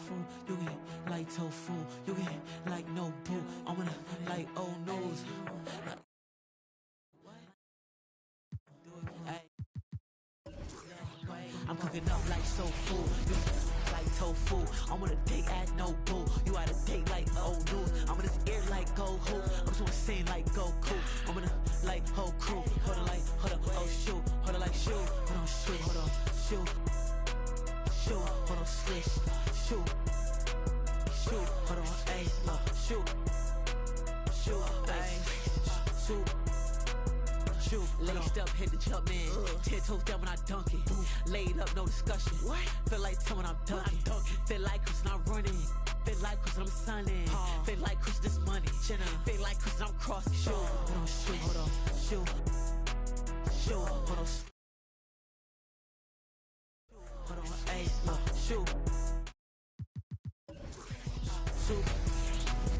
tofu, you get like tofu, you get like no boo. I wanna like old news. I'm cooking up like soul food, you like tofu. I'm on a date at no boo. You at a date like old news. I'm in this ear like go who. I'm so insane like Goku. I'm in a like whole crew. Hold on, oh shoot. Hold on, like shoot. Hold on, shoot. Hold on, shoot. Shoot. Hold on, switch. Shoot. Shoot. Hold on, ayy. Shoot. Shoot. Ayy. Shoot. Shoot, laced up, hit the jump in. 10 toes down when I dunk it. Laid up, no discussion. What? Feel like time when I'm dunking. Feel like Chris when I'm running. Feel like Chris when I'm sunning. Feel like Chris this money. Feel like Chris when I'm crossing. Shoot, hold on, shoot, hold on, shoot. Shoot, hold on. Hold on, ayy, shoot. Shoot.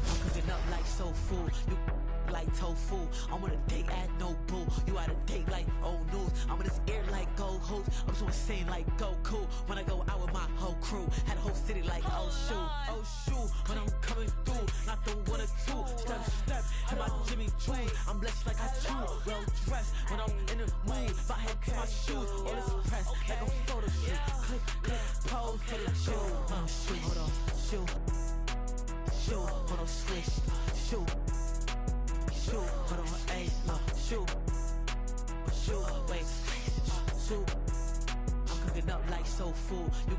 I'm cooking up like soul food. You like tofu. I'm on a date at no boo. You at a date like old news. I'm in this air like go hoops. I'm so insane like Goku. When I go out with my whole crew, had a whole city like oh shoot. When I'm coming through, not the 1 or 2. Step, in my Jimmy Choo. I'm blessed like I chew. Well dressed when I'm in the mood. If I had my shoes, all this press like a photo shoot. Click, pose for the shoe. Shoot, hold on, shoot. Shoot, hold on, switch. Shoot. Shoot, hold on, ayy, shoot. Shoot, wait, shoot. I'm cooking up like soul food, you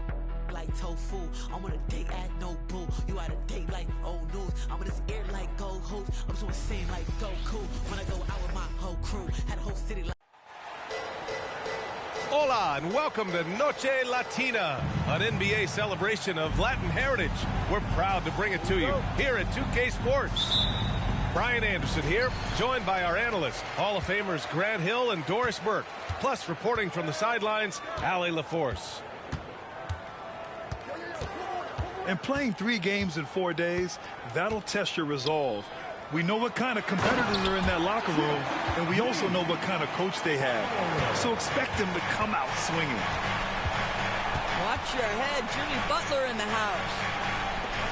like tofu. I'm on a date at no boo. You at a date like old news. I'm in this air like go hoops. I'm so insane like Goku. When I go out with my whole crew, had a whole city like. Hola and welcome to Noche Latina, an NBA celebration of Latin heritage. We're proud to bring it to you here at 2K Sports. Brian Anderson here, joined by our analysts, Hall of Famers Grant Hill and Doris Burke, plus reporting from the sidelines, Allie LaForce. And playing 3 games in 4 days, that'll test your resolve. We know what kind of competitors are in that locker room, and we also know what kind of coach they have. So expect them to come out swinging. Watch your head, Jimmy Butler in the house.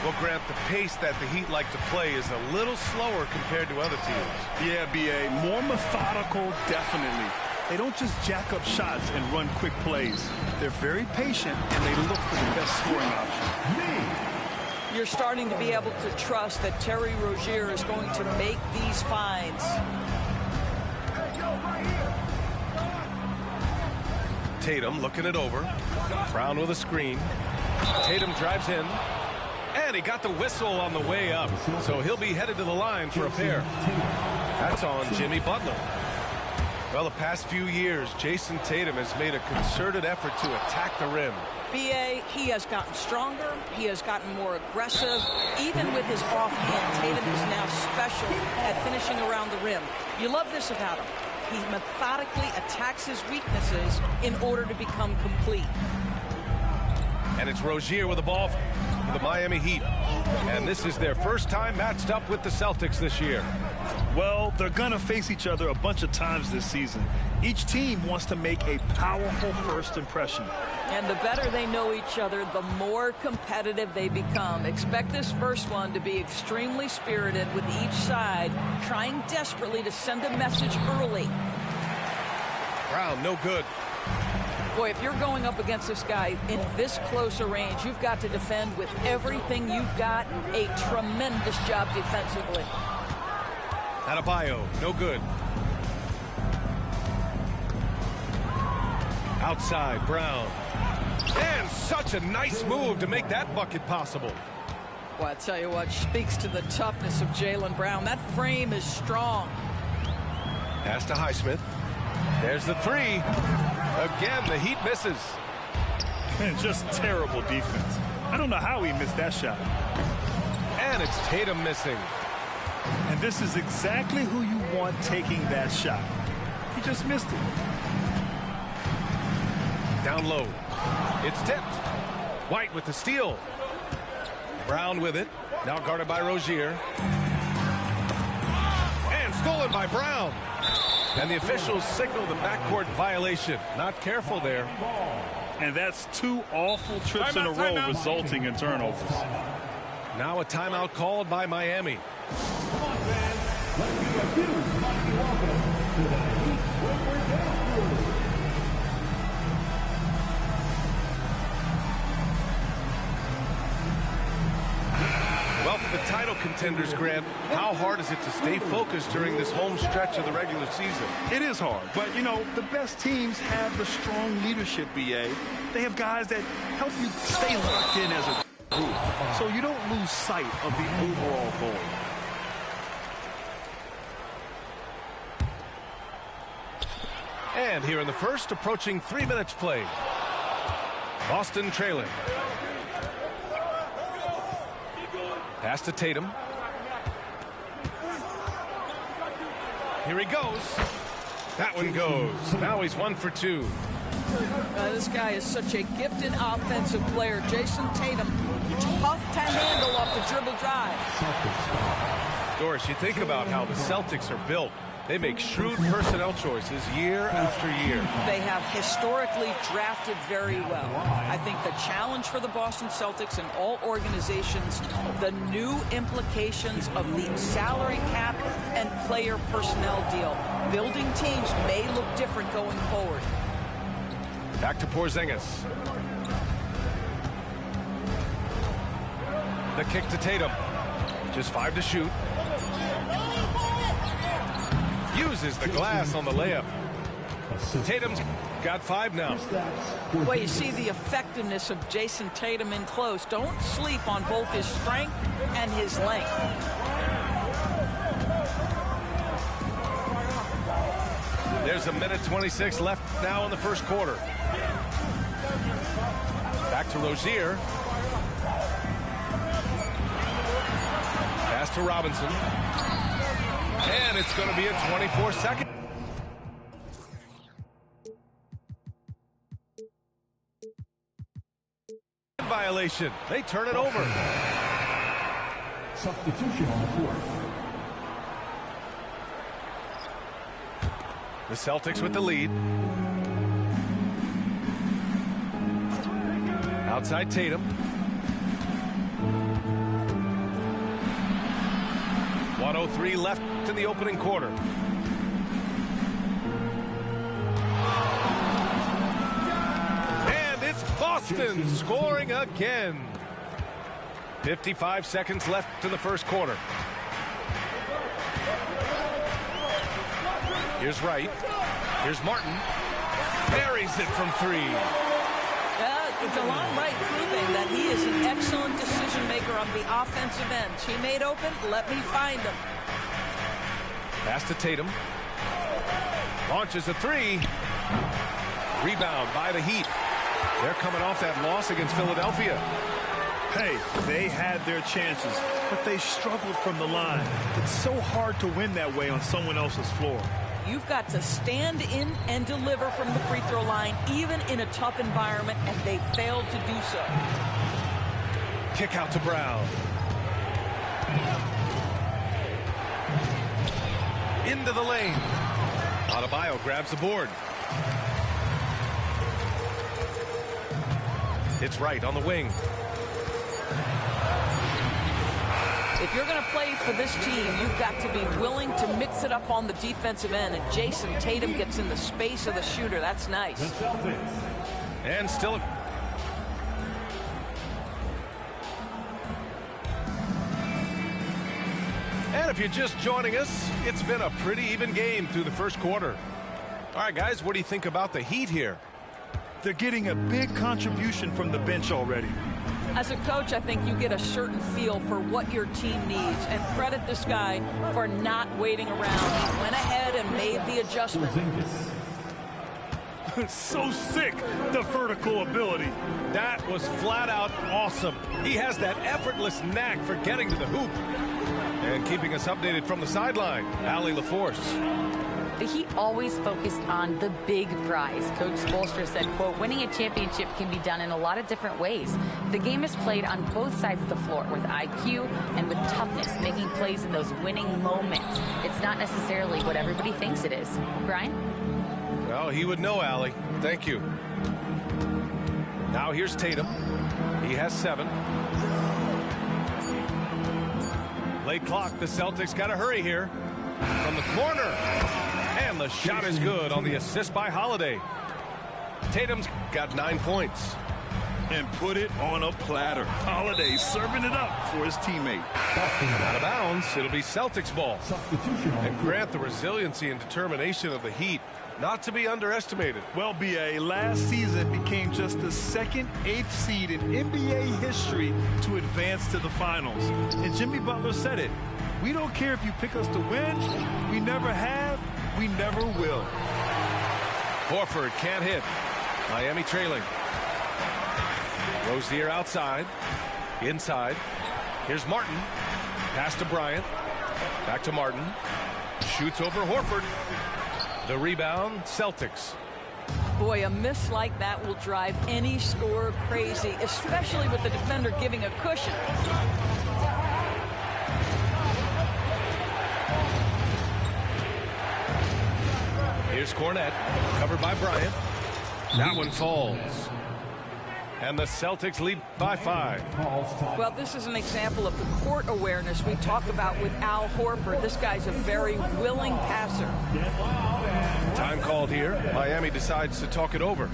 Well, Grant, the pace that the Heat like to play is a little slower compared to other teams. Yeah, B.A., more methodical, definitely. They don't just jack up shots and run quick plays. They're very patient, and they look for the best scoring option. You're starting to be able to trust that Terry Rozier is going to make these finds. Tatum looking it over. Brown with a screen. Tatum drives in. And he got the whistle on the way up. So he'll be headed to the line for a pair. That's on Jimmy Butler. Well, the past few years, Jason Tatum has made a concerted effort to attack the rim. B.A., he has gotten stronger. He has gotten more aggressive. Even with his offhand, Tatum is now special at finishing around the rim. You love this about him. He methodically attacks his weaknesses in order to become complete. And it's Rozier with the ball for the Miami Heat. And this is their first time matched up with the Celtics this year. Well, they're going to face each other a bunch of times this season. Each team wants to make a powerful first impression. And the better they know each other, the more competitive they become. Expect this first one to be extremely spirited, with each side trying desperately to send a message early. Brown, no good. Boy, if you're going up against this guy in this close a range, you've got to defend with everything you've got. A tremendous job defensively. Adebayo, no good. Outside, Brown. And such a nice move to make that bucket possible. Well, I tell you what, speaks to the toughness of Jaylen Brown. That frame is strong. Pass to Highsmith. There's the three. Again, the Heat misses. And just terrible defense. I don't know how he missed that shot. And it's Tatum missing. And this is exactly who you want taking that shot. He just missed it. Down low. It's tipped. White with the steal. Brown with it. Now guarded by Rozier. And stolen by Brown. And the officials signal the backcourt violation. Not careful there. And that's 2 awful trips in a row resulting in turnovers. Now a timeout called by Miami. Well, for the title contenders, Grant, how hard is it to stay focused during this home stretch of the regular season? It is hard, but, you know, the best teams have the strong leadership, B.A. They have guys that help you stay locked in as a group, so you don't lose sight of the overall goal. And here in the first, approaching 3 minutes played. Boston trailing. Pass to Tatum. Here he goes. That one goes. Now he's 1 for 2. This guy is such a gifted offensive player. Jason Tatum, tough to handle off the dribble drive. Doris, you think about how the Celtics are built. They make shrewd personnel choices year after year. They have historically drafted very well. I think the challenge for the Boston Celtics and all organizations, the new implications of the salary cap and player personnel deal. Building teams may look different going forward. Back to Porzingis. The kick to Tatum. Just 5 to shoot. Uses the glass on the layup. Tatum's got 5 now. Well, you see the effectiveness of Jason Tatum in close. Don't sleep on both his strength and his length. There's 1:26 left now in the first quarter. Back to Rozier. Pass to Robinson. And it's going to be a 24-second. Violation. They turn it over. Substitution on the court. The Celtics with the lead. Outside Tatum. 1:03 left in the opening quarter. And it's Boston scoring again. 55 seconds left in the first quarter. Here's Wright. Here's Martin. Buries it from 3. DeLon Wright proving that he is an excellent decision maker on the offensive end. He made open, let me find him. Pass to Tatum. Launches a 3. Rebound by the Heat. They're coming off that loss against Philadelphia. Hey, they had their chances, but they struggled from the line. It's so hard to win that way on someone else's floor. You've got to stand in and deliver from the free throw line, even in a tough environment, and they failed to do so. Kick out to Brown. Into the lane. Adebayo grabs the board. It's Wright on the wing. If you're going to play for this team, you've got to be willing to mix it up on the defensive end. And Jason Tatum gets in the space of the shooter. That's nice. And still. And if you're just joining us, it's been a pretty even game through the first quarter. All right, guys, what do you think about the Heat here? They're getting a big contribution from the bench already. As a coach, I think you get a certain feel for what your team needs, and credit this guy for not waiting around. He went ahead and made the adjustment. So sick, the vertical ability. That was flat out awesome. He has that effortless knack for getting to the hoop. And keeping us updated from the sideline, Allie LaForce. The Heat always focused on the big prize. Coach Spoelstra said, quote, winning a championship can be done in a lot of different ways. The game is played on both sides of the floor with IQ and with toughness, making plays in those winning moments. It's not necessarily what everybody thinks it is. Brian? Well, he would know, Allie. Thank you. Now here's Tatum. He has 7. Late clock. The Celtics got to hurry here. From the corner. And the shot is good on the assist by Holiday. Tatum's got 9 points. And put it on a platter. Holiday serving it up for his teammate. Out of bounds. It'll be Celtics ball. And grant the resiliency and determination of the Heat not to be underestimated. Well, B.A., last season became just the second 8th seed in NBA history to advance to the finals. And Jimmy Butler said it. We don't care if you pick us to win. We never have. We never will. Horford can't hit. Miami trailing. Rozier outside. Inside. Here's Martin. Pass to Bryant. Back to Martin. Shoots over Horford. The rebound, Celtics. Boy, a miss like that will drive any scorer crazy, especially with the defender giving a cushion. Here's Cornette, covered by Bryant. That one falls. And the Celtics lead by 5. Well, this is an example of the court awareness we talk about with Al Horford. This guy's a very willing passer. Time called here. Miami decides to talk it over.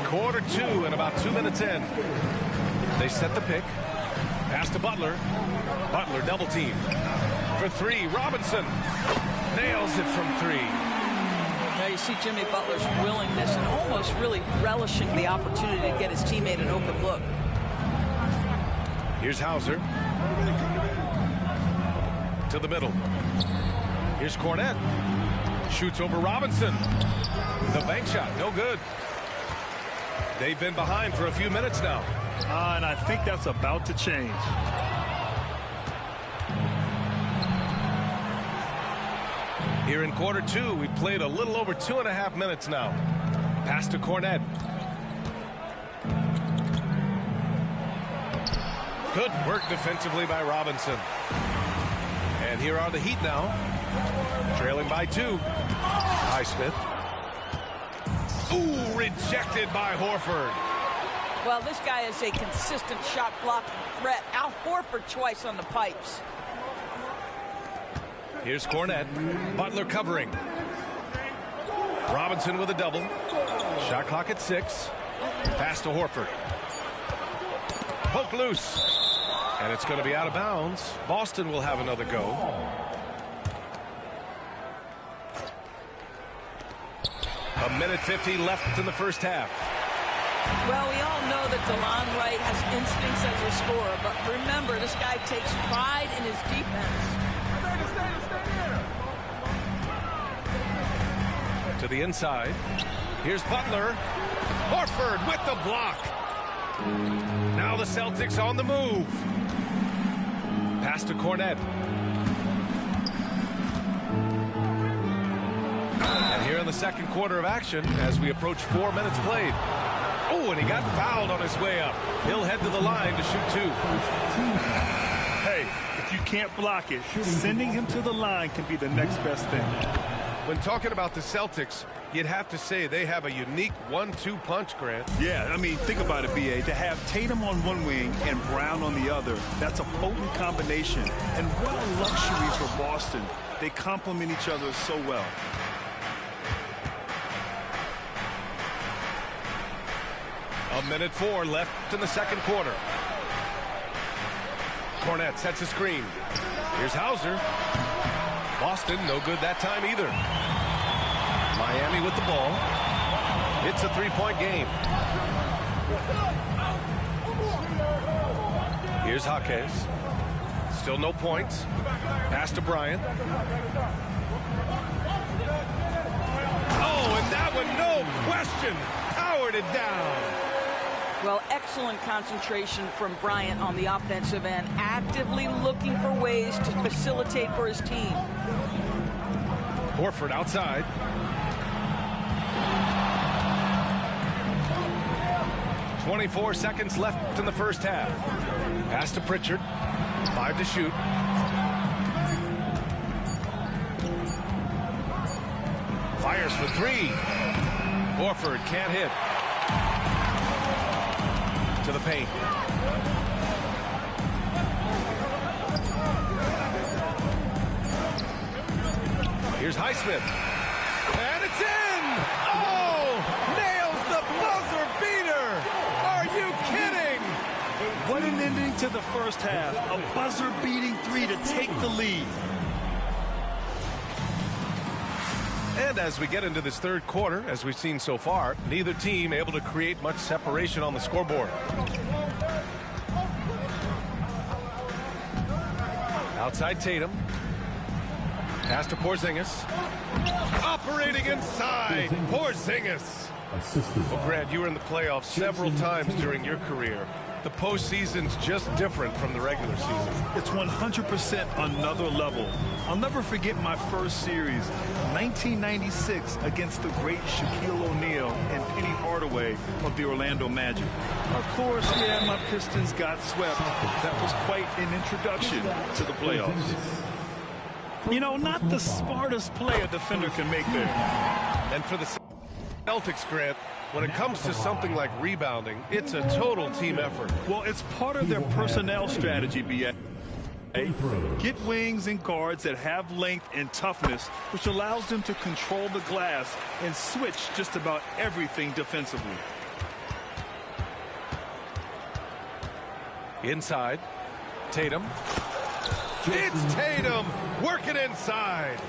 Quarter 2 and about 2 minutes in. They set the pick. Pass to Butler. Butler double team. For 3, Robinson. Nails it from 3. Now you see Jimmy Butler's willingness and almost really relishing the opportunity to get his teammate an open look. Here's Hauser. To the middle. Here's Cornette. Shoots over Robinson. The bank shot, no good. They've been behind for a few minutes now. And I think that's about to change. Here in quarter 2, we've played a little over 2.5 minutes now. Pass to Cornette. Good work defensively by Robinson. And here are the Heat now. Trailing by 2. Highsmith. Ooh, rejected by Horford. Well, this guy is a consistent shot blocking threat. Al Horford twice on the pipes. Here's Cornette. Butler covering. Robinson with a double. Shot clock at 6. Pass to Horford. Poke loose. And it's going to be out of bounds. Boston will have another go. A minute 50 left in the first half. Well, we all know that DeLon Wright has instincts as a scorer, but remember, this guy takes pride in his defense. To the inside. Here's Butler. Horford with the block. Now the Celtics on the move. Pass to Cornette. And here in the second quarter of action, as we approach 4 minutes played. Oh, and he got fouled on his way up. He'll head to the line to shoot 2. Hey, if you can't block it, sending him to the line can be the next best thing. When talking about the Celtics, you'd have to say they have a unique 1-2 punch, Grant. Yeah, I mean, think about it, B.A. To have Tatum on one wing and Brown on the other, that's a potent combination. And what a luxury for Boston. They complement each other so well. A minute 4 left in the second quarter. Cornette sets a screen. Here's Hauser. Boston, no good that time either. Miami with the ball. It's a 3-point game. Here's Jaquez. Still no points. Pass to Bryant. Oh, and that one, no question, powered it down. Well, excellent concentration from Bryant on the offensive end, actively looking for ways to facilitate for his team. Horford outside. .24 seconds left in the first half. Pass to Pritchard. 5 to shoot. Fires for three. Horford can't hit. To the paint. Here's Highsmith. And it's in! Oh! Nails the buzzer beater! Are you kidding? What an ending to the first half. A buzzer-beating three to take the lead. And as we get into this third quarter, as we've seen so far, neither team able to create much separation on the scoreboard. Outside Tatum. Pass to Porzingis. Operating inside. Porzingis. Well, Grant, you were in the playoffs several times during your career. The postseason's just different from the regular season. It's 100% another level. I'll never forget my first series, 1996, against the great Shaquille O'Neal and Penny Hardaway of the Orlando Magic. Of course, yeah, my Pistons got swept. That was quite an introduction to the playoffs. You know, not the smartest play a defender can make there. And for the Celtics, Grant, when it comes to something like rebounding, it's a total team effort. Well, it's part of their personnel strategy, B.A. Get wings and guards that have length and toughness, which allows them to control the glass and switch just about everything defensively. Inside, Tatum. It's Tatum working inside.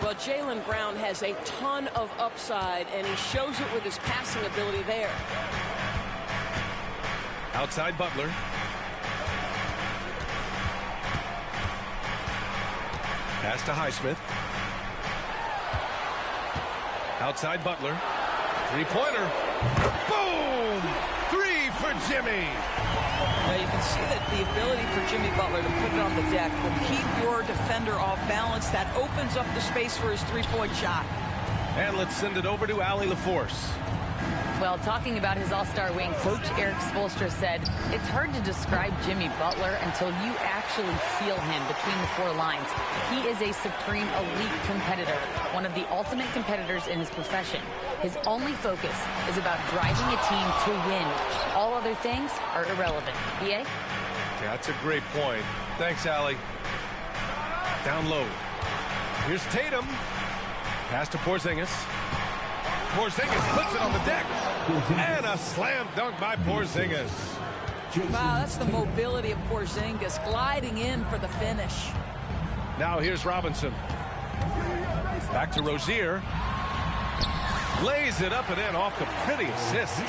Well, Jaylen Brown has a ton of upside, and he shows it with his passing ability there. Outside Butler. Pass to Highsmith. Outside Butler. Three-pointer. Boom! Three for Jimmy. Now you can see that the ability for Jimmy Butler to put it on the deck will keep your defender off balance. That opens up the space for his three-point shot. And let's send it over to Allie LaForce. Well, talking about his all-star wing, Coach Eric Spoelstra said, it's hard to describe Jimmy Butler until you actually feel him between the four lines. He is a supreme elite competitor, one of the ultimate competitors in his profession. His only focus is about driving a team to win. All other things are irrelevant. B.A.? Yeah, that's a great point. Thanks, Allie. Down low. Here's Tatum. Pass to Porzingis. Porzingis puts it on the deck. And a slam dunk by Porzingis. Wow, that's the mobility of Porzingis gliding in for the finish. Now here's Robinson. Back to Rozier. Lays it up and in off the pretty assist.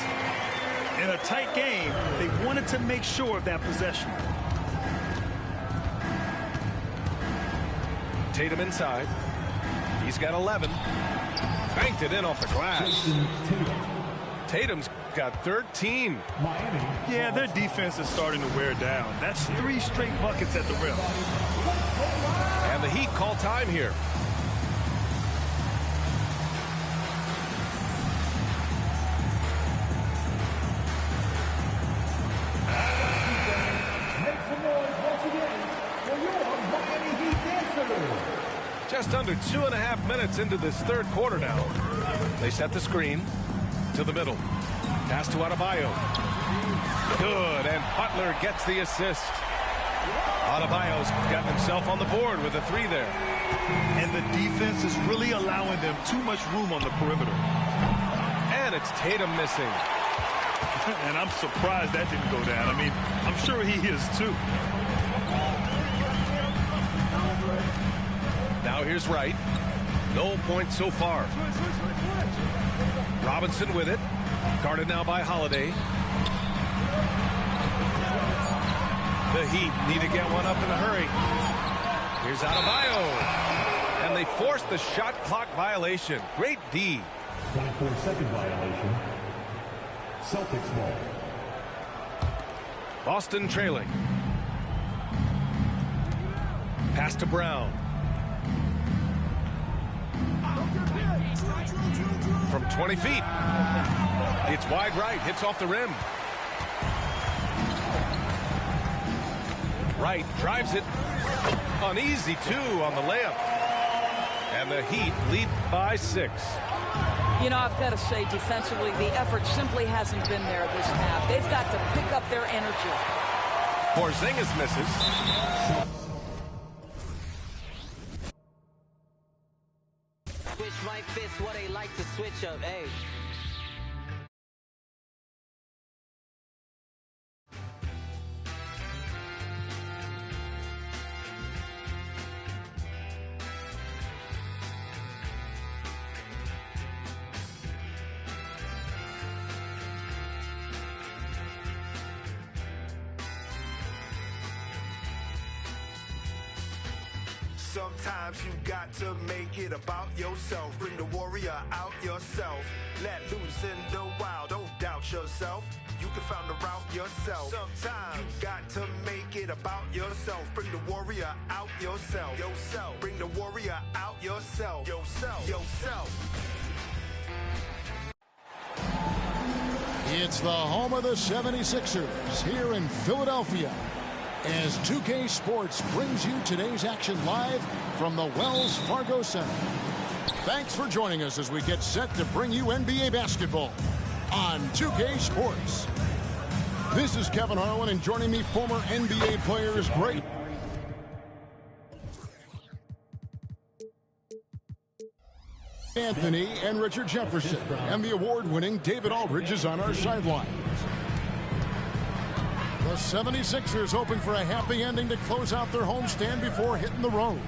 In a tight game, they wanted to make sure of that possession. Tatum inside. He's got 11. Banked it in off the glass. Tatum's got 13. Yeah, their defense is starting to wear down. That's 3 straight buckets at the rim. And the Heat call time here. Just under 2.5 minutes into this third quarter now. They set the screen to the middle. Pass to Adebayo. Good, and Butler gets the assist. Adebayo's got himself on the board with a 3 there. And the defense is really allowing them too much room on the perimeter. And it's Tatum missing. And I'm surprised that didn't go down. I mean, I'm sure he is too. Now here's Wright. No points so far. Robinson with it. Guarded now by Holiday. The Heat need to get one up in a hurry. Here's Adebayo. And they force the shot clock violation. Great D. 24-second violation. Celtics ball. Boston trailing. Pass to Brown. From 20 feet. It's wide right. Hits off the rim. Wright drives it. An easy 2 on the layup. And the Heat lead by 6. You know, I've got to say, defensively, the effort simply hasn't been there this half. They've got to pick up their energy. Porzingis misses. Switch my fist, what they like to switch up, hey. Sometimes you got to make it about yourself. Bring the warrior out yourself. Let loose in the wild. Don't doubt yourself. You can find the route yourself. Sometimes you got to make it about yourself. Bring the warrior out yourself. Yourself. Bring the warrior out yourself. Yourself. It's the home of the 76ers here in Philadelphia, as 2K Sports brings you today's action live from the Wells Fargo Center. Thanks for joining us as we get set to bring you NBA basketball on 2K Sports. This is Kevin Harlan, and joining me, former NBA players great Anthony and Richard Jefferson, and the award-winning David Aldridge is on our sidelines. The 76ers hoping for a happy ending to close out their homestand before hitting the road.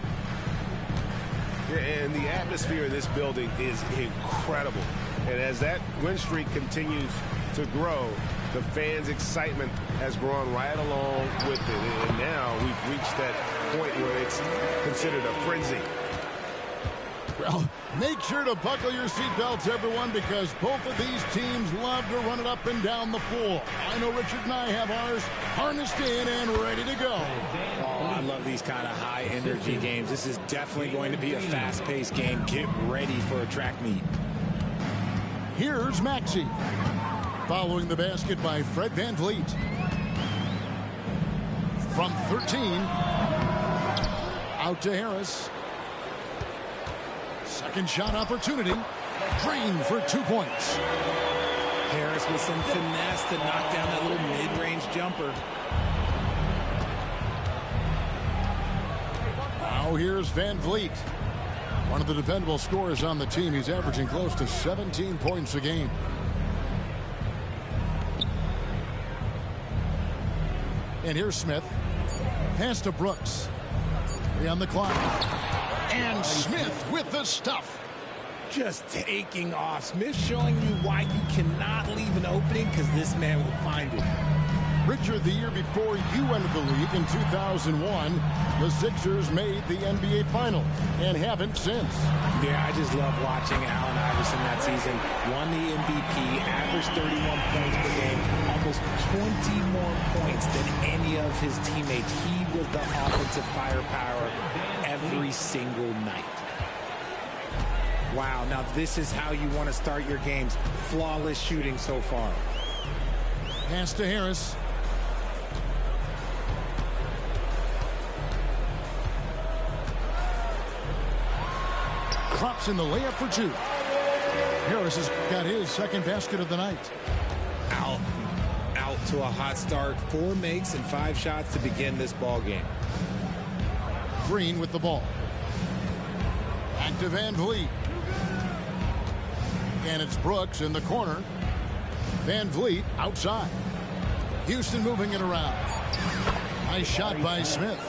And the atmosphere of this building is incredible. And as that win streak continues to grow, the fans' excitement has grown right along with it. And now we've reached that point where it's considered a frenzy. Well, make sure to buckle your seatbelts, everyone, because both of these teams love to run it up and down the floor. I know Richard and I have ours harnessed in and ready to go. Oh, I love these kind of high-energy games. This is definitely going to be a fast-paced game. Get ready for a track meet. Here's Maxey. Following the basket by Fred VanVleet. From 13. Out to Harris. Second shot opportunity. Green for 2 points. Harris with some finesse to knock down that little mid-range jumper. Now here's VanVleet. One of the dependable scorers on the team. He's averaging close to 17 points a game. And here's Smith. Pass to Brooks. 3 on the clock. And Smith with the stuff. Just taking off. Smith showing you why you cannot leave an opening, because this man will find it. Richard, the year before you entered the league in 2001, the Sixers made the NBA Finals and haven't since. Yeah, I just love watching Allen Iverson that season. Won the MVP, averaged 31 points per game, almost 20 more points than any of his teammates. He was the offensive firepower every single night. Wow, now this is how you want to start your games. Flawless shooting so far. Pass to Harris. Drops in the layup for 2. Harris has got his second basket of the night. Out to a hot start. 4 makes and 5 shots to begin this ball game. Green with the ball. Back to VanVleet. And it's Brooks in the corner. VanVleet outside. Houston moving it around. Nice shot by Smith.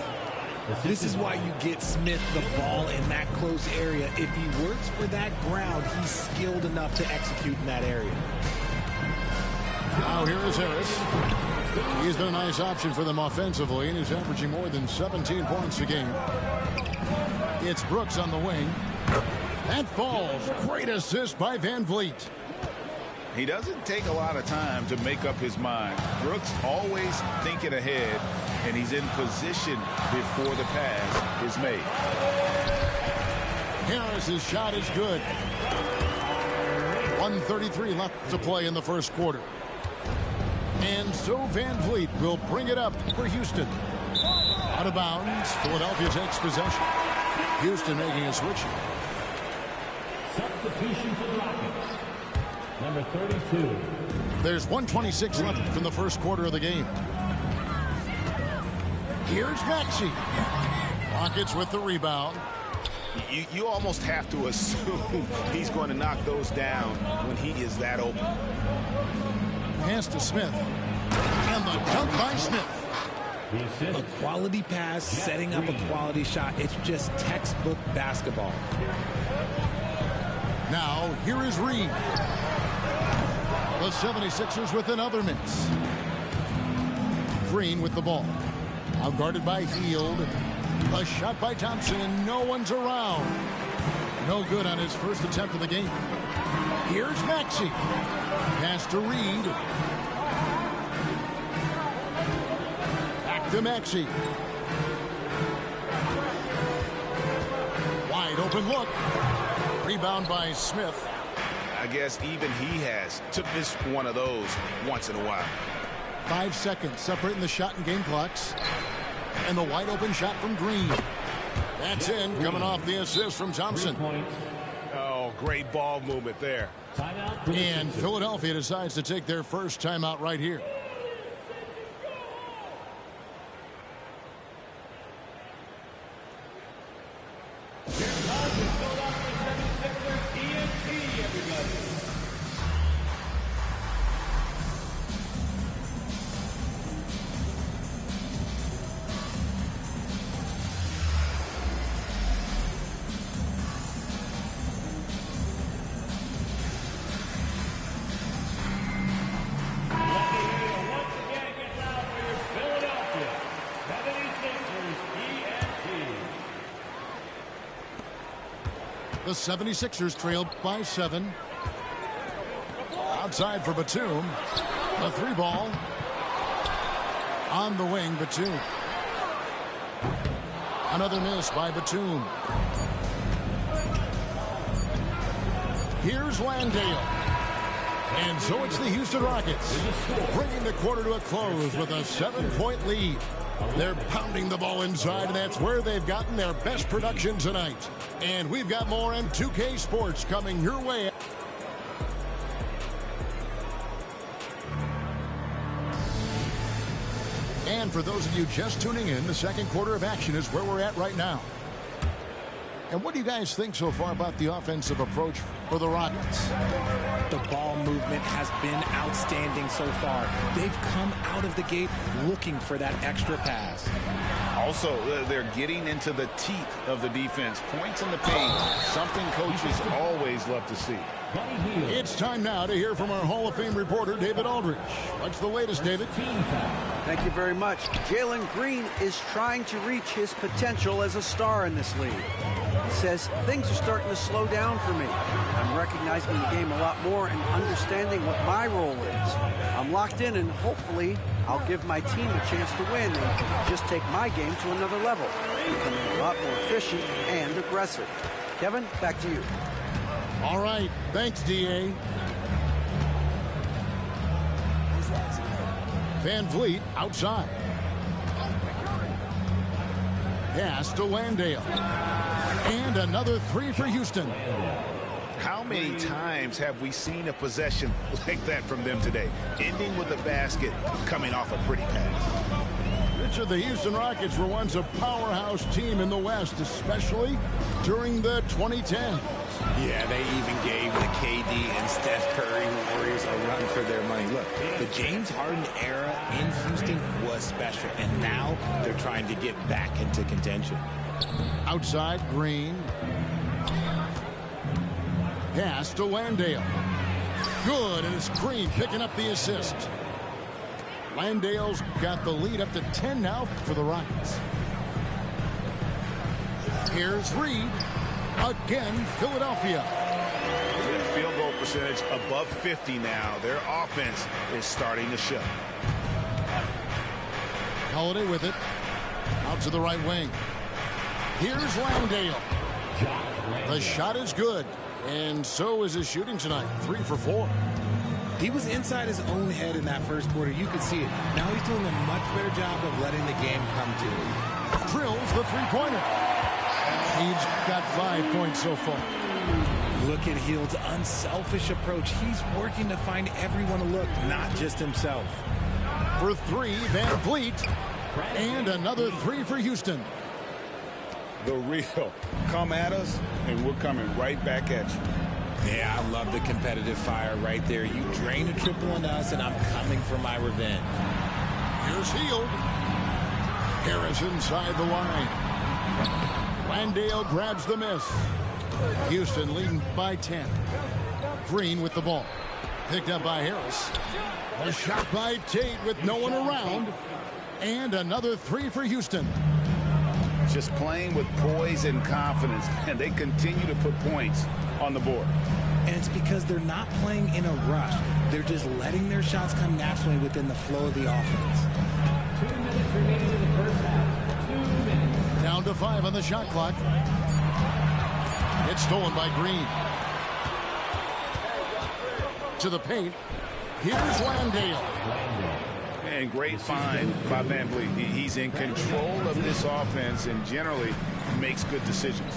This is why you get Smith the ball in that close area. If he works for that ground, he's skilled enough to execute in that area. Now here is Harris. He's been a nice option for them offensively, and he's averaging more than 17 points a game. It's Brooks on the wing. That falls. Great assist by VanVleet. He doesn't take a lot of time to make up his mind. Brooks always thinking ahead, and he's in position before the pass is made. Harris's shot is good. 1:33 left to play in the first quarter. And so VanVleet will bring it up for Houston. Out of bounds. Philadelphia takes possession. Houston making a switch. Substitution for the Rockets. Number 32. There's 1:26 left in the first quarter of the game. Here's Maxey. Rockets with the rebound. You almost have to assume he's going to knock those down when he is that open. Pass to Smith. And the dunk by Smith. A quality pass, setting up a quality shot. It's just textbook basketball. Now, here is Reed. The 76ers with another miss. Green with the ball. Now guarded by Hield. A shot by Thompson, and no one's around. No good on his first attempt of the game. Here's Maxey. Pass to Reed. Back to Maxey. Wide open look. Rebound by Smith. I guess even he has to miss one of those once in a while. 5 seconds separating the shot and game clocks. And the wide open shot from Green. That's in, coming off the assist from Thompson. Oh, great ball movement there. And Philadelphia decides to take their first timeout right here. The 76ers trailed by 7. Outside for Batum. A 3-ball. On the wing, Batum. Another miss by Batum. Here's Landale. And so it's the Houston Rockets, bringing the quarter to a close with a 7-point lead. They're pounding the ball inside, and that's where they've gotten their best production tonight. And we've got more in 2K Sports coming your way. And for those of you just tuning in, the second quarter of action is where we're at right now. And what do you guys think so far about the offensive approach for the Rockets? The ball movement has been outstanding so far. They've come out of the gate looking for that extra pass. Also, they're getting into the teeth of the defense. Points in the paint, something coaches always love to see. It's time now to hear from our Hall of Fame reporter, David Aldridge. What's the latest, David? Thank you very much. Jalen Green is trying to reach his potential as a star in this league. He says, things are starting to slow down for me. I'm recognizing the game a lot more and understanding what my role is. I'm locked in, and hopefully I'll give my team a chance to win and just take my game to another level, becoming a lot more efficient and aggressive. Kevin, back to you. All right. Thanks, D.A. Van Vliet outside. Pass to Landale. And another 3 for Houston. How many times have we seen a possession like that from them today? Ending with a basket, coming off a pretty pass. Richard, the Houston Rockets were once a powerhouse team in the West, especially during the 2010s. Yeah, they even gave the KD and Steph Curry Warriors a run for their money. Look, the James Harden era in Houston was special, and now they're trying to get back into contention. Outside, Green. Pass to Landale. Good, and it's Green picking up the assist. Landale's got the lead up to 10 now for the Rockets. Here's Reed. Again, Philadelphia. Their field goal percentage above 50 now. Their offense is starting to show. Holiday with it. Out to the right wing. Here's Landale. The shot is good. And so is his shooting tonight. 3 for 4. He was inside his own head in that first quarter. You could see it. Now he's doing a much better job of letting the game come to him. Drills the three-pointer. He's got 5 points so far. Look at Hield's unselfish approach. He's working to find everyone to look, not just himself. For three, Van Vliet. And another three for Houston. The real. Come at us, and we're coming right back at you. Yeah, I love the competitive fire right there. You drain a triple on us, and I'm coming for my revenge. Here's Hield. Harris inside the line. Landale grabs the miss. Houston leading by 10. Green with the ball. Picked up by Harris. A shot by Tate with no one around. And another three for Houston. Just playing with poise and confidence, and they continue to put points on the board. And it's because they're not playing in a rush. They're just letting their shots come naturally within the flow of the offense. 2 minutes remaining in the first half. 2 minutes. Down to 5 on the shot clock. It's stolen by Green. To the paint. Here's Landale. And great find by Van Vliet. He's in control of this offense and generally makes good decisions.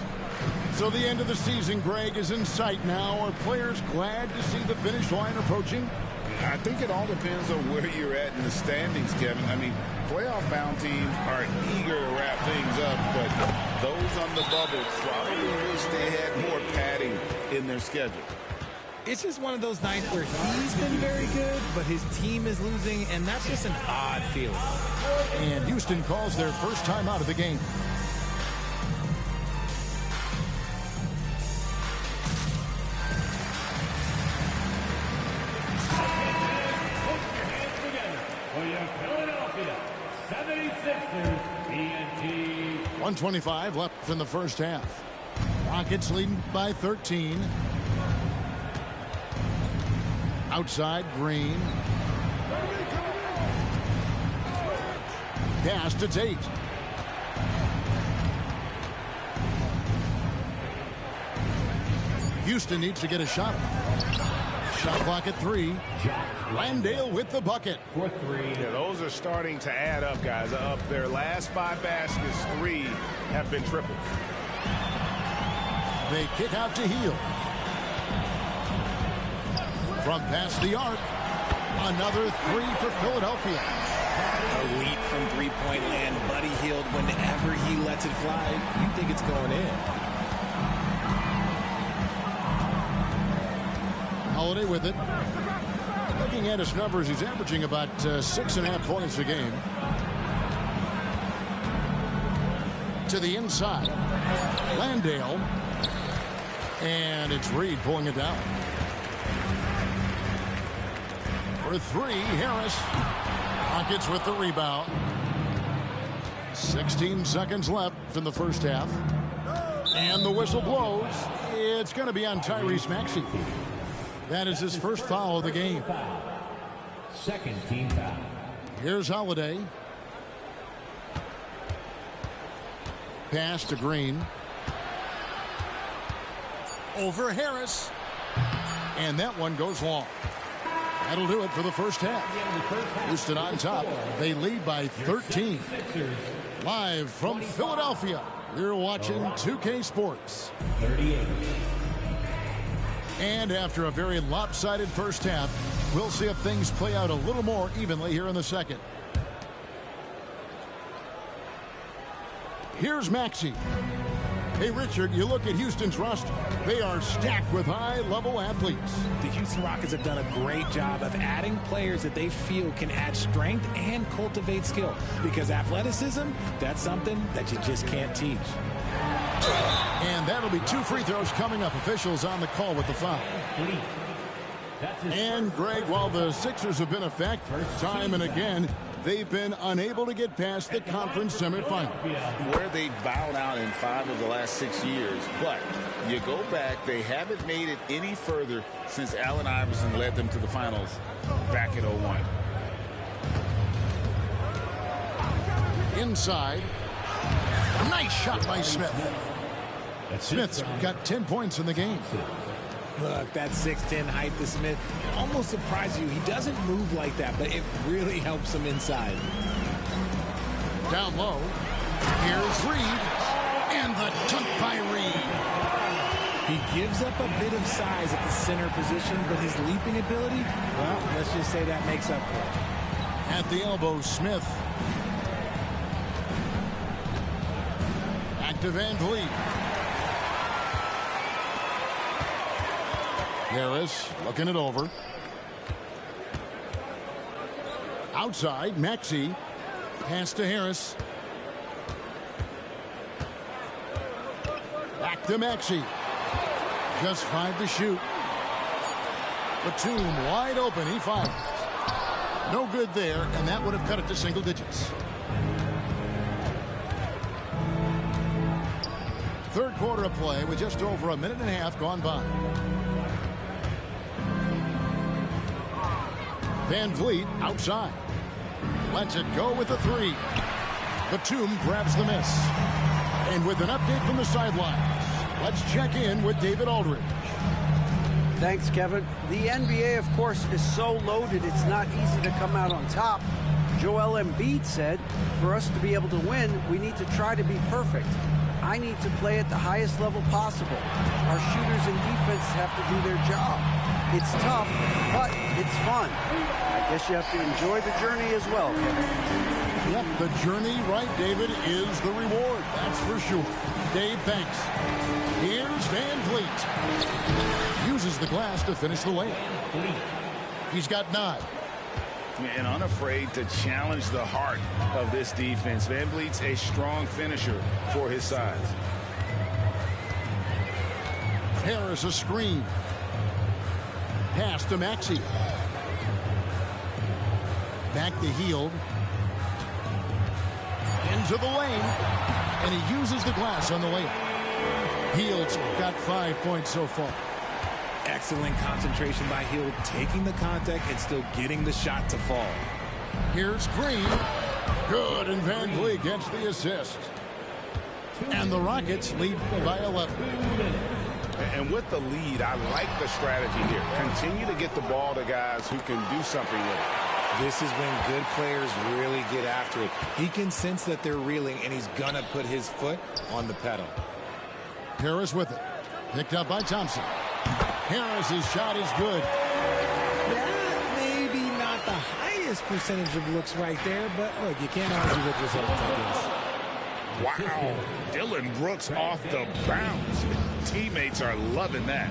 So the end of the season, Greg, is in sight now. Are players glad to see the finish line approaching? I think it all depends on where you're at in the standings, Kevin. I mean, playoff-bound teams are eager to wrap things up, but those on the bubble probably wish they had more padding in their schedule. It's just one of those nights where he's been very good, but his team is losing, and that's just an odd feeling. And Houston calls their first time out of the game. For your Philadelphia 76ers, TNT. 1:25 left in the first half. Rockets leading by 13. Outside, Green. Pass to Tate. Houston needs to get a shot. Shot clock at 3. Landale with the bucket. For 3. Yeah, those are starting to add up, guys. Up their last 5 baskets, 3 have been triples. They kick out to Hield. From past the arc, another 3 for Philadelphia. Elite from three-point land. Buddy Hield, whenever he lets it fly, you think it's going in. Holiday with it. Looking at his numbers, he's averaging about 6.5 points a game. To the inside. Landale. And it's Reed pulling it down. For 3, Harris. Rockets with the rebound. 16 seconds left in the first half. And the whistle blows. It's going to be on Tyrese Maxey. That is his first foul of the game. Second team foul. Here's Holiday. Pass to Green. Over Harris. And that one goes long. That'll do it for the first half. Houston on top. They lead by 13. Live from Philadelphia, you're watching 2K Sports. 38. And after a very lopsided first half, we'll see if things play out a little more evenly here in the second. Here's Maxey. Hey, Richard, you look at Houston's roster. They are stacked with high-level athletes. The Houston Rockets have done a great job of adding players that they feel can add strength and cultivate skill. Because athleticism, that's something that you just can't teach. And that'll be 2 free throws coming up. Officials on the call with the foul. And, Greg, while the Sixers have been a factor time and again, they've been unable to get past the conference semifinal. Where they bowed out in 5 of the last 6 years. But you go back, they haven't made it any further since Allen Iverson led them to the finals back in 01. Inside. Nice shot by Smith. Smith's got 10 points in the game. Look, that 6'10" height to Smith almost surprises you. He doesn't move like that, but it really helps him inside. Down low. Here's Reed. And the dunk by Reed. He gives up a bit of size at the center position, but his leaping ability, well, let's just say that makes up for it. At the elbow, Smith. Back to Van Vliet. Harris looking it over. Outside, Maxey. Pass to Harris. Back to Maxey. Just 5 to shoot. Batum wide open. He fires. No good there, and that would have cut it to single digits. Third quarter of play with just over a minute and a half gone by. Van Vliet outside. Lets it go with the 3. Batum grabs the miss. And with an update from the sidelines, let's check in with David Aldridge. Thanks, Kevin. The NBA, of course, is so loaded it's not easy to come out on top. Joel Embiid said, for us to be able to win, we need to try to be perfect. I need to play at the highest level possible. Our shooters and defense have to do their job. It's tough, but it's fun. I guess you have to enjoy the journey as well, Kevin. Yep, the journey, right, David, is the reward. That's for sure. Dave, thanks. Here's Van Vliet. Uses the glass to finish the layup. He's got 9. And unafraid to challenge the heart of this defense. Van Vliet's a strong finisher for his size. Harris a screen. Pass to Maxey. Back to Hield. Into the lane. And he uses the glass on the layup. Hield's got 5 points so far. Excellent concentration by Hield, taking the contact and still getting the shot to fall. Here's Green. Good, and Van Vliet gets the assist. And the Rockets lead by 11. And with the lead, I like the strategy here. Continue to get the ball to guys who can do something with it. This is when good players really get after it. He can sense that they're reeling, and he's going to put his foot on the pedal. Harris with it. Picked up by Thompson. Harris's shot is good. Yeah, maybe not the highest percentage of looks right there, but look, you can't argue with results, I guess. Wow. Dillon Brooks off the bounce. Teammates are loving that.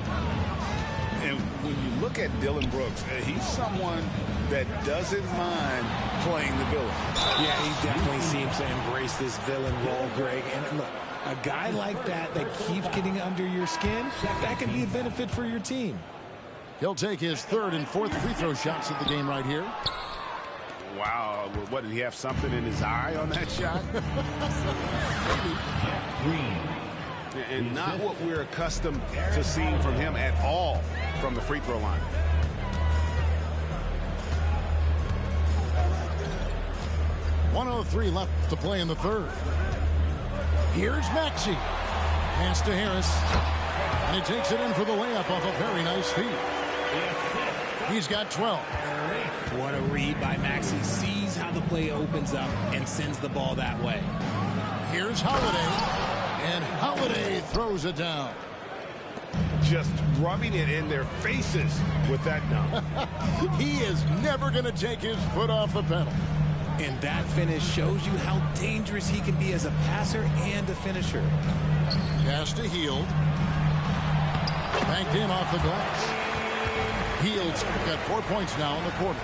And when you look at Dillon Brooks, he's someone that doesn't mind playing the villain. Yeah, he definitely seems to embrace this villain role, Greg. And look, a guy like that keeps getting under your skin, that can be a benefit for your team. He'll take his 3rd and 4th free throw shots of the game right here. Wow. What, did he have something in his eye on that shot? And not what we're accustomed to seeing from him at all from the free throw line. .103 left to play in the 3rd. Here's Maxey. Pass to Harris. And he takes it in for the layup off a very nice feed. He's got 12. What a read by Maxey. Sees how the play opens up and sends the ball that way. Here's Holiday. And Holiday throws it down. Just rubbing it in their faces with that dunk. He is never going to take his foot off the pedal. And that finish shows you how dangerous he can be as a passer and a finisher. Pass to Hield. Banked in off the glass. Hield's got 4 points now in the quarter.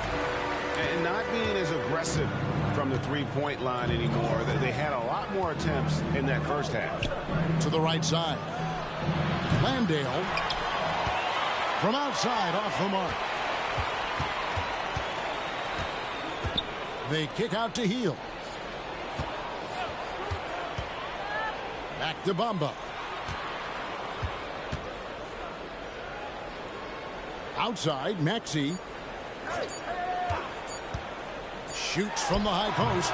And not being as aggressive from the three-point line anymore. They had a lot more attempts in that first half. To the right side. Landale. From outside off the mark. They kick out to Hield. Back to Bamba. Outside, Maxey. Shoots from the high post.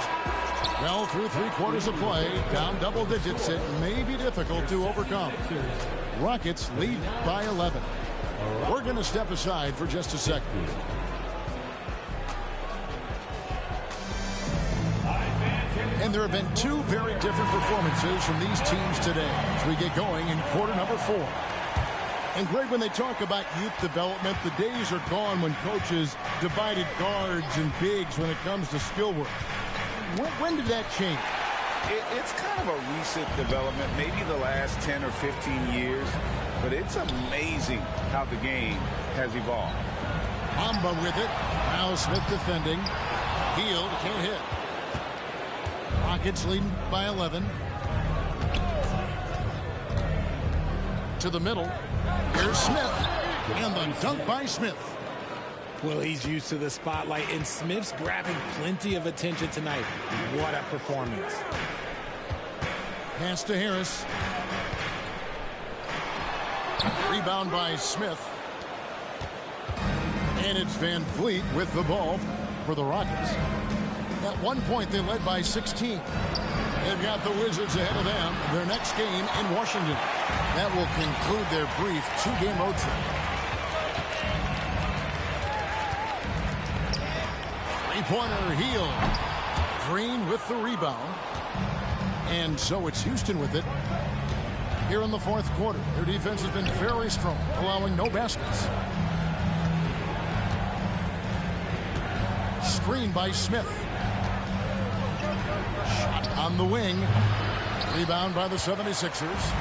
Well, through 3/4 of play, down double digits, it may be difficult to overcome. Rockets lead by 11. We're going to step aside for just a second. And there have been 2 very different performances from these teams today as we get going in quarter number 4. And Greg, when they talk about youth development, the days are gone when coaches divided guards and bigs when it comes to skill work. When did that change? It's kind of a recent development, maybe the last 10 or 15 years, but it's amazing how the game has evolved. Mamba with it. Now Smith defending. Hield can't hit. Rockets leading by 11. To the middle. Here's Smith. And the dunk by Smith. Well, he's used to the spotlight, and Smith's grabbing plenty of attention tonight. What a performance. Pass to Harris. Rebound by Smith. And it's Van Fleet with the ball for the Rockets. At one point, they led by 16. They've got the Wizards ahead of them. Their next game in Washington. That will conclude their brief two-game road trip. Three-pointer Hield. Green with the rebound. And so it's Houston with it here in the fourth quarter. Their defense has been very strong, allowing no baskets. Screen by Smith. Shot on the wing. Rebound by the 76ers.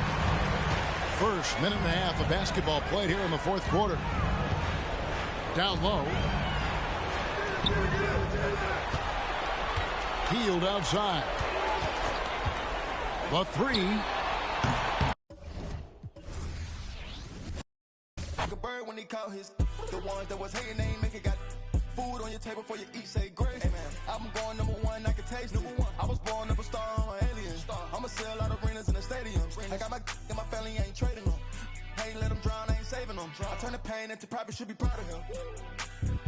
First minute and a half of basketball played here in the fourth quarter. Down low. Hield outside. The three. Like a bird when he caught his. The ones that was hating, they ain't make it. Got food on your table for you eat, say grace. Hey man, I'm going #1, I can taste it. I was born up a star on an alien. I'ma sell out arenas in the stadiums. I got my and my family ain't trading them. I ain't let them drown, I ain't saving them. I turn the pain into profit, should be proud of him.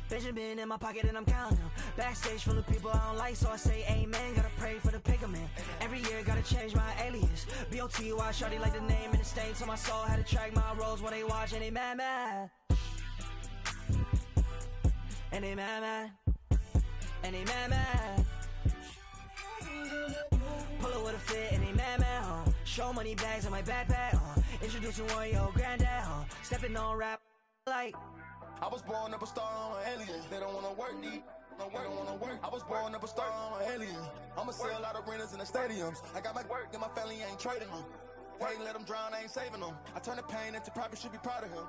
Vision been in my pocket and I'm counting them. Backstage full of people I don't like, so I say amen. Gotta pray for the picker man. Every year gotta change my alias. B.O.T.Y. shawty like the name and the stain to my soul. Had to track my roles when they watch and they mad. And they mad. And they mad. Pull it with a fit and they mad. Show money bags in my backpack. Introducing one of your granddad. Stepping on rap like. I was born up a star on an alien. They don't wanna work, they don't wanna work. I was born up a star on an alien. I'ma sell out arenas in the stadiums. I got my work and my family ain't trading them. I ain't let them drown, I ain't saving them. I turn the pain into profit, should be proud of him.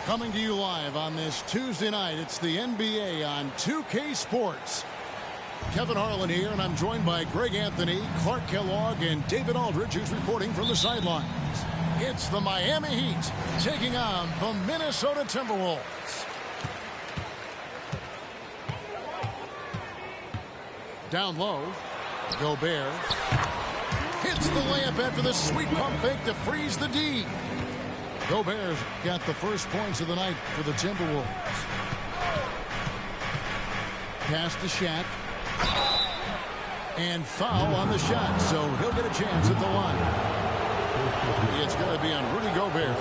Coming to you live on this Tuesday night, it's the NBA on 2K Sports. Kevin Harlan here, and I'm joined by Greg Anthony, Clark Kellogg, and David Aldridge, who's reporting from the sidelines. It's the Miami Heat taking on the Minnesota Timberwolves. Down low, Gobert hits the layup after the sweet pump fake to freeze the D. Gobert's got the first points of the night for the Timberwolves. Pass to Shaq. And foul on the shot, so he'll get a chance at the line. It's going to be on Rudy Gobert.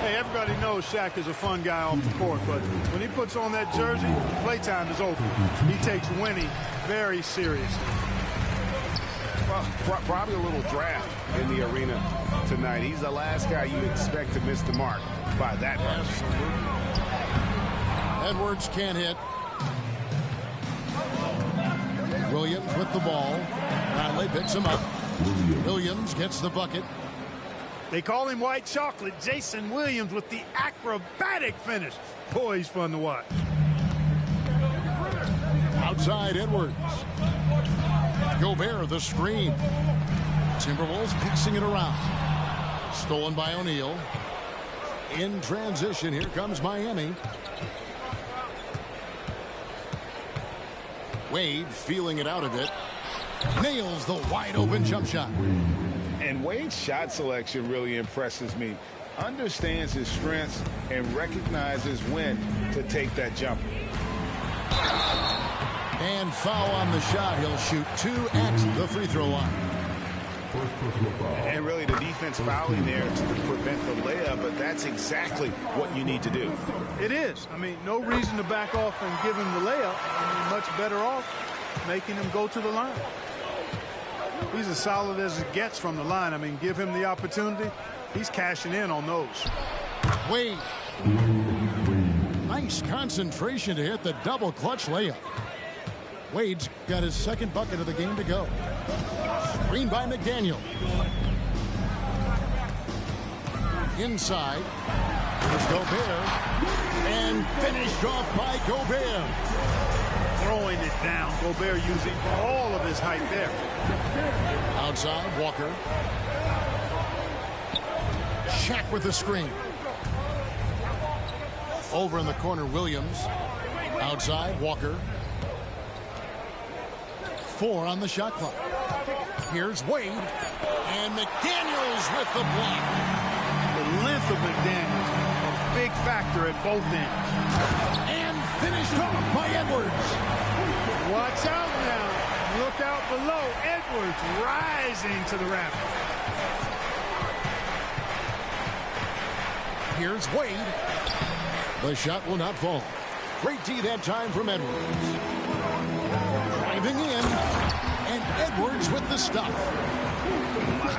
Hey, everybody knows Shaq is a fun guy off the court, but when he puts on that jersey, playtime is over. He takes winning very seriously. Well, probably a little draft in the arena tonight. He's the last guy you expect to miss the mark by that much. Edwards can't hit. Williams with the ball. Conley picks him up. Williams gets the bucket. They call him White Chocolate. Jason Williams with the acrobatic finish. Boy, he's fun to watch. Outside Edwards. Gobert, the screen. Timberwolves passing it around. Stolen by O'Neal. In transition, here comes Miami. Wade feeling it out a bit. Nails the wide open jump shot. And Wade's shot selection really impresses me. Understands his strengths and recognizes when to take that jumper. And foul on the shot. He'll shoot 2 at the free throw line. And really the defense fouling there to prevent the layup, but that's exactly what you need to do. It is. I mean, no reason to back off and give him the layup. I mean, much better off making him go to the line. He's as solid as it gets from the line. I mean, give him the opportunity. He's cashing in on those. Wade. Nice concentration to hit the double clutch layup. Wade's got his second bucket of the game to go. Screen by McDaniel. Inside. Here's Gobert. And finished off by Gobert. Throwing it down. Gobert using all of his height there. Outside, Walker. Shaq with the screen. Over in the corner, Williams. Outside, Walker. 4 on the shot clock. Here's Wade. And McDaniels with the block. The length of McDaniels, a big factor at both ends. And finished off by Edwards. Watch out now. Look out below. Edwards rising to the rafters. Here's Wade. The shot will not fall. Great D that time from Edwards. Driving in. And Edwards with the stuff. My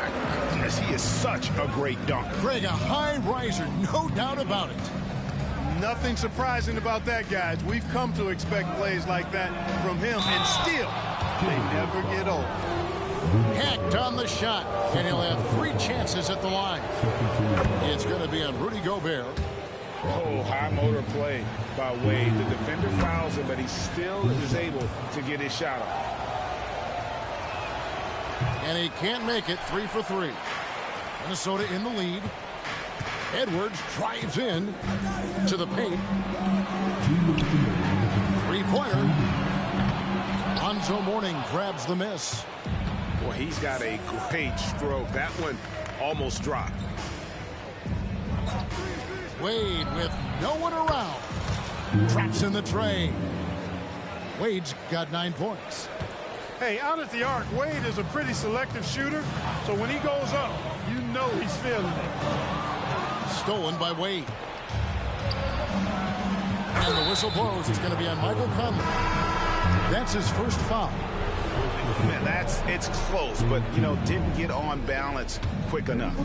goodness, he is such a great dunk. Greg, a high riser, no doubt about it. Nothing surprising about that, guys. We've come to expect plays like that from him, and still, they never get old. Hacked on the shot, and he'll have 3 chances at the line. It's going to be on Rudy Gobert. Oh, high motor play by Wade. The defender fouls him, but he still is able to get his shot off. And he can't make it. 3 for 3. Minnesota in the lead. Edwards drives in to the paint. 3-pointer. Lonzo Mourning grabs the miss. Boy, he's got a great stroke. That one almost dropped. Wade with no one around. Traps in the tray. Wade's got 9 points. Hey, out at the arc, Wade is a pretty selective shooter, so when he goes up, you know he's feeling it. Stolen by Wade. And the whistle blows. It's going to be on Michael Conley. That's his first foul. Man, it's close, but, you know, didn't get on balance quick enough.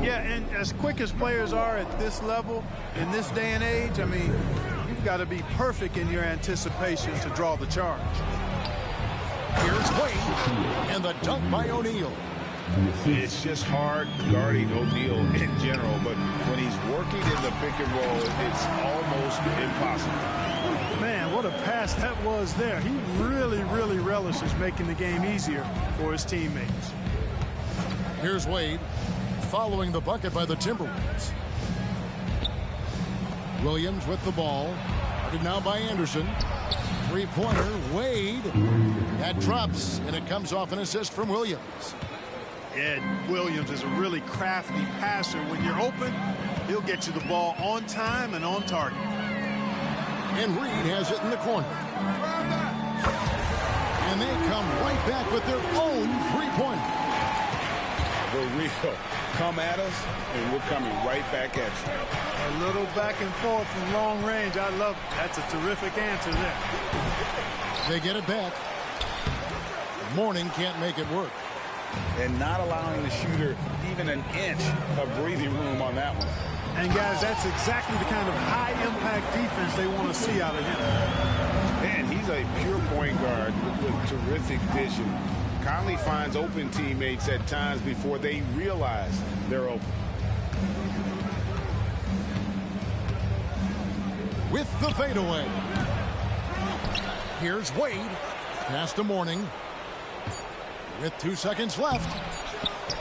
Yeah, and as quick as players are at this level, in this day and age, I mean, you've got to be perfect in your anticipation to draw the charge. Here's Wade, and the dunk by O'Neal. It's just hard guarding O'Neal in general, but when he's working in the pick and roll, it's almost impossible. Man, what a pass that was there. He really, really relishes making the game easier for his teammates. Here's Wade, following the bucket by the Timberwolves. Williams with the ball. Guarded now by Anderson. 3-pointer, Wade. That drops, and it comes off an assist from Williams. Ed Williams is a really crafty passer. When you're open, he'll get you the ball on time and on target. And Reed has it in the corner. And they come right back with their own 3-pointer. For real. Come at us, and we're coming right back at you. A little back and forth from long range. I love it. That's a terrific answer there. They get it back. Mourning can't make it work. And not allowing the shooter even an inch of breathing room on that one. And, guys, that's exactly the kind of high-impact defense they want to see out of him. Man, he's a pure point guard with terrific vision. Conley finds open teammates at times before they realize they're open. With the fadeaway. Here's Wade. Pass to Mourning. With 2 seconds left.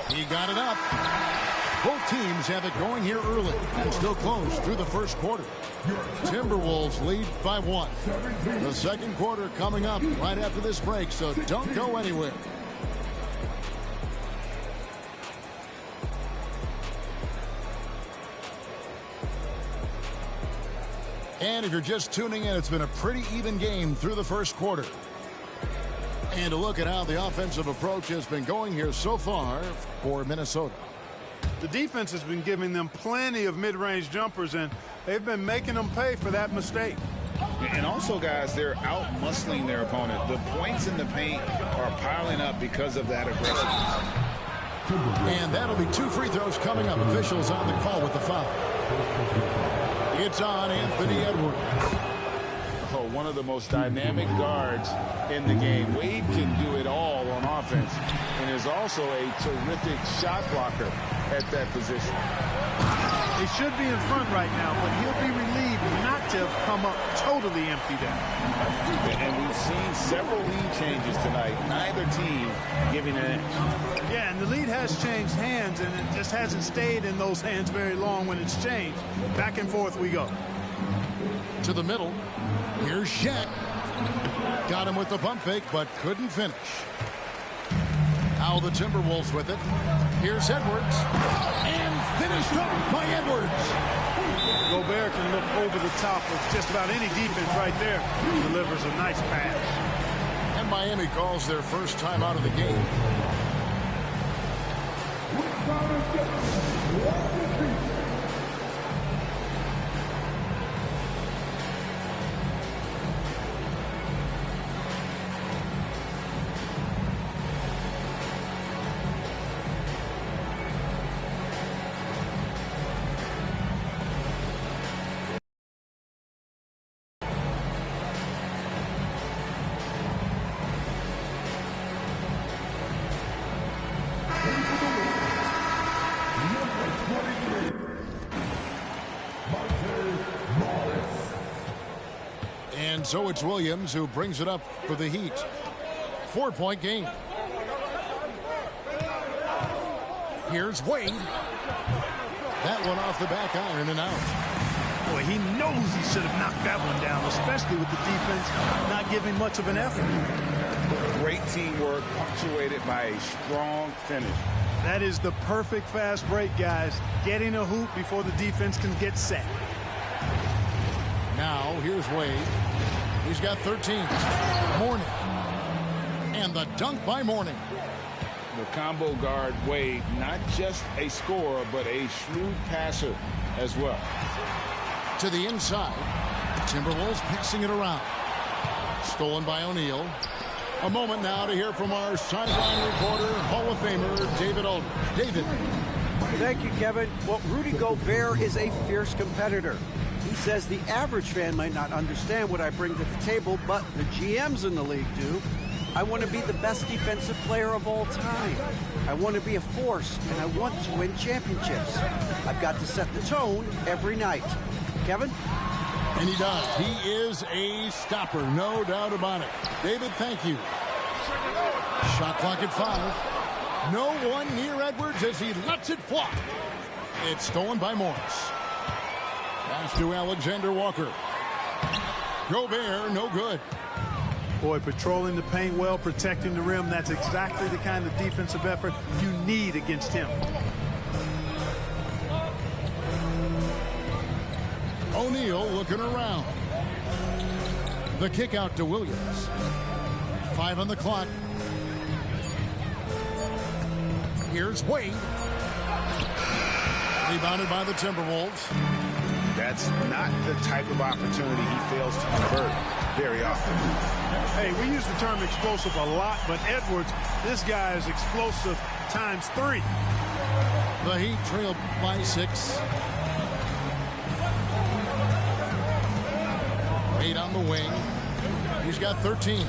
He got it up. Both teams have it going here early and still close through the first quarter. Timberwolves lead by 1. The second quarter coming up right after this break, so don't go anywhere. And if you're just tuning in, it's been a pretty even game through the first quarter. And to look at how the offensive approach has been going here so far for Minnesota. The defense has been giving them plenty of mid-range jumpers, and they've been making them pay for that mistake. And also, guys, they're out-muscling their opponent. The points in the paint are piling up because of that aggressiveness. And that'll be 2 free throws coming up. Officials on the call with the foul. It's on Anthony Edwards. Oh, one of the most dynamic guards in the game. Wade can do it all on offense and is also a terrific shot blocker at that position. He should be in front right now, but he'll be relieved not to have come up totally empty there. And we've seen several lead changes tonight. Neither team giving an edge. Yeah, and the lead has changed hands, and it just hasn't stayed in those hands very long when it's changed. Back and forth we go. To the middle. Here's Shaq. Got him with the pump fake, but couldn't finish. Now the Timberwolves with it. Here's Edwards. And finished off by Edwards. Gobert can look over the top of just about any defense right there. Delivers a nice pass. And Miami calls their first time out of the game. And so it's Williams who brings it up for the Heat. 4-point game. Here's Wade. That one off the back iron and out. Boy, he knows he should have knocked that one down, especially with the defense not giving much of an effort. Great teamwork punctuated by a strong finish. That is the perfect fast break, guys. Getting a hoop before the defense can get set. Now, here's Wade. He's got 13. Mourning. And the dunk by Mourning. The combo guard, Wade, not just a scorer, but a shrewd passer as well. To the inside. Timberwolves passing it around. Stolen by O'Neal. A moment now to hear from our sideline reporter, Hall of Famer, David Aldridge. David. Thank you, Kevin. Well, Rudy Gobert is a fierce competitor. He says the average fan might not understand what I bring to the table, but the GMs in the league do. I want to be the best defensive player of all time. I want to be a force, and I want to win championships. I've got to set the tone every night. Kevin? And he does. He is a stopper, no doubt about it. David, thank you. Shot clock at 5. No one near Edwards as he lets it fly. It's stolen by Morris. Pass to Alexander Walker. Gobert, no good. Boy, patrolling the paint well, protecting the rim. That's exactly the kind of defensive effort you need against him. O'Neal looking around. The kick out to Williams. 5 on the clock. Here's Wade. Rebounded by the Timberwolves. That's not the type of opportunity he fails to convert very often. Hey, we use the term explosive a lot, but Edwards, this guy is explosive times 3. The Heat trail by 6. Wade on the wing. He's got 13.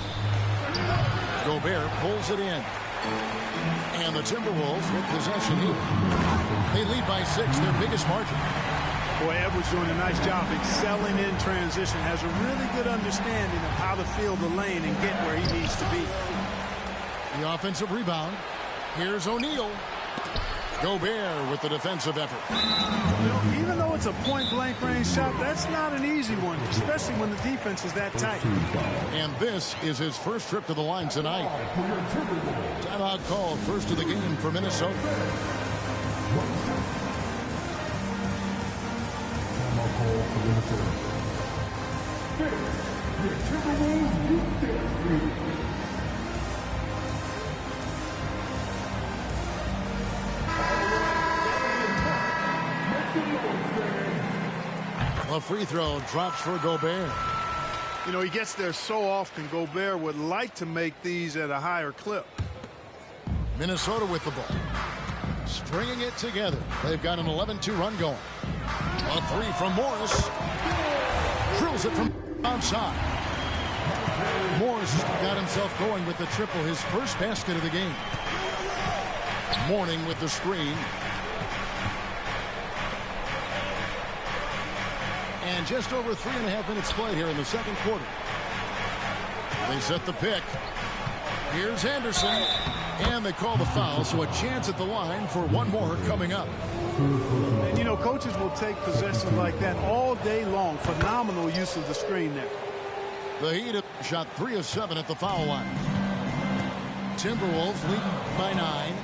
Gobert pulls it in. And the Timberwolves with possession here. They lead by 6, their biggest margin. Boy, Edwards doing a nice job excelling in transition. Has a really good understanding of how to fill the lane and get where he needs to be. The offensive rebound. Here's O'Neal. Gobert with the defensive effort. You know, even though it's a point-blank range shot, that's not an easy one, especially when the defense is that tight. And this is his first trip to the line tonight. Timeout called, first of the game for Minnesota. A free throw drops for Gobert. You know, he gets there so often. Gobert would like to make these at a higher clip. Minnesota with the ball. Stringing it together. They've got an 11-2 run going. A three from Morris. Drills it from outside. Morris got himself going with the triple, his first basket of the game. Mourning with the screen. And just over 3.5 minutes played here in the second quarter. They set the pick. Here's Anderson. And they call the foul, so a chance at the line for one more coming up. And, you know, coaches will take possessions like that all day long. Phenomenal use of the screen there. The Heat have shot 3 of 7 at the foul line. Timberwolves leading by 9.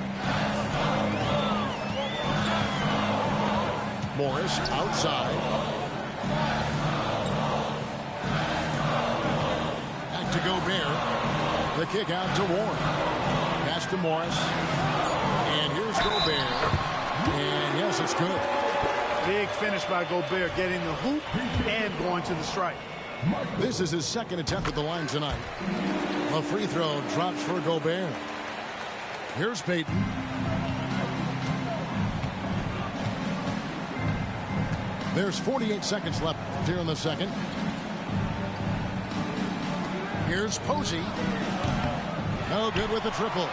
Morris outside. Back to Gobert. The kick out to Warren. Pass to Morris. And here's Gobert. And yes, it's good. Big finish by Gobert, getting the hoop and going to the strike. This is his second attempt at the line tonight. A free throw drops for Gobert. Here's Payton. There's 48 seconds left here in the second. Here's Posey. No good with the triple.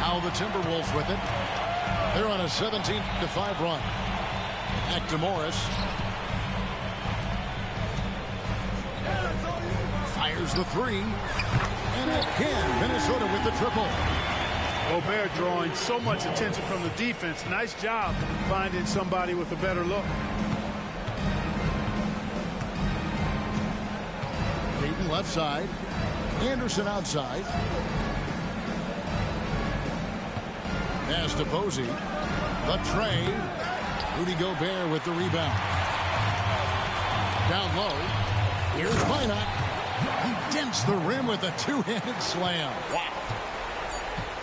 Now the Timberwolves with it. They're on a 17-5 run. Back to Morris. Fires the three. And again, Minnesota with the triple. Gobert drawing so much attention from the defense. Nice job finding somebody with a better look. Payton left side. Anderson outside. Pass to Posey. The tray. Rudy Gobert with the rebound. Down low. Here's Minot. He dents the rim with a two-handed slam. Wow.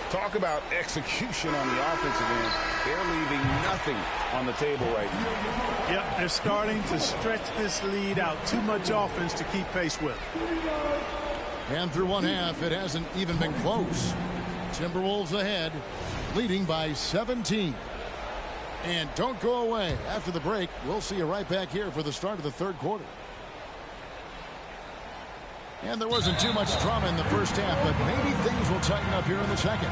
Talk about execution on the offensive end. They're leaving nothing on the table right now. Yep, they're starting to stretch this lead out. Too much offense to keep pace with. And through one half, it hasn't even been close. Timberwolves ahead, leading by 17. And don't go away. After the break, we'll see you right back here for the start of the third quarter. And there wasn't too much drama in the first half, but maybe things will tighten up here in the second.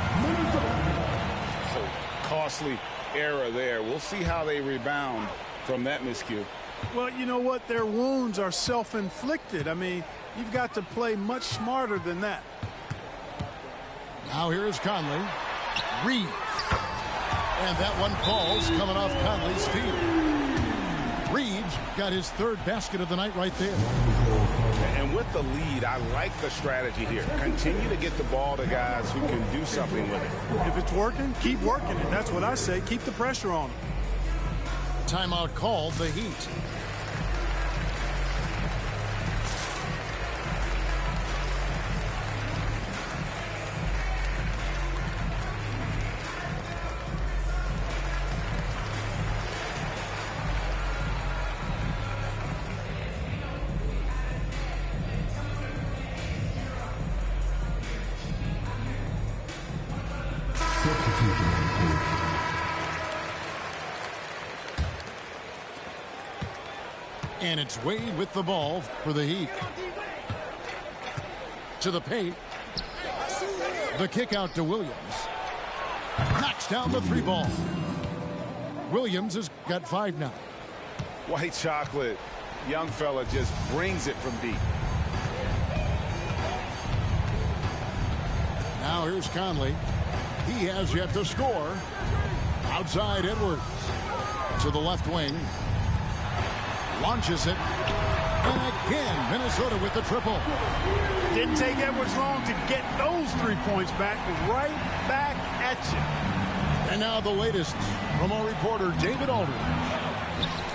Oh, costly error there. We'll see how they rebound from that miscue. Well, you know what? Their wounds are self-inflicted. I mean, you've got to play much smarter than that. Now here's Conley. Reed. And that one falls coming off Conley's feet. Reed's got his third basket of the night right there. And with the lead, I like the strategy here. Continue to get the ball to guys who can do something with it. If it's working, keep working it. That's what I say. Keep the pressure on them. Timeout called, the Heat. And it's Wade with the ball for the Heat. To the paint. The kick out to Williams. Knocks down the three ball. Williams has got 5 now. White chocolate. Young fella just brings it from deep. Now here's Conley. He has yet to score. Outside Edwards. To the left wing. Launches it. And again, Minnesota with the triple. Didn't take Edwards long to get those 3 points back. Right back at you. And now the latest from our reporter, David Aldridge.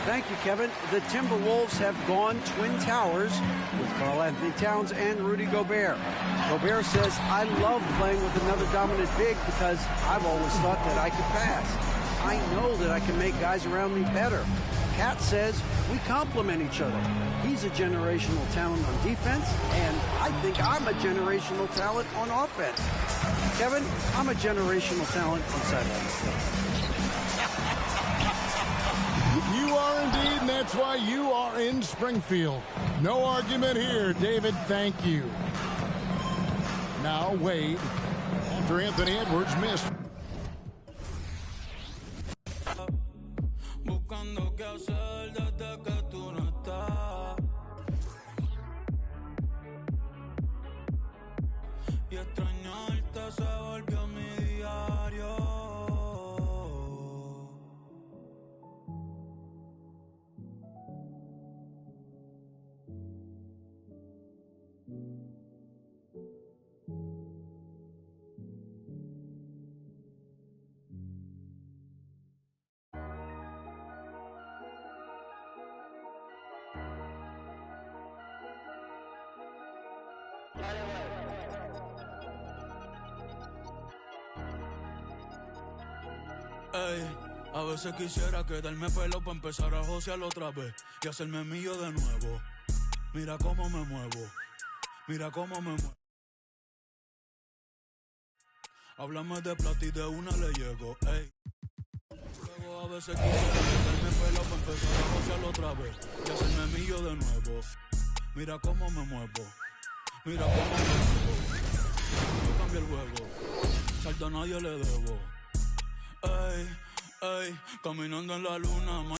Thank you, Kevin. The Timberwolves have gone Twin Towers with Karl-Anthony Towns and Rudy Gobert. Gobert says, I love playing with another dominant big because I've always thought that I could pass. I know that I can make guys around me better. Cat says, we complement each other. He's a generational talent on defense, and I think I'm a generational talent on offense. Kevin, I'm a generational talent on sidelines. You are indeed, and that's why you are in Springfield. No argument here, David. Thank you. Now Wade, after Anthony Edwards missed. Buscando qué hacer desde que tú no estás. Y extrañarte se volvió mi diario. Ey, a veces quisiera quedarme pelo para empezar a josear otra vez y hacerme mío de nuevo. Mira cómo me muevo, mira cómo me muevo. Háblame de plata y de una le llego, ey. Luego a veces quisiera quedarme pelo para empezar a josear otra vez y hacerme mío de nuevo. Mira cómo me muevo, mira cómo me muevo. Yo cambio el juego, saldo a nadie le debo. Ey, ey, caminando en la luna.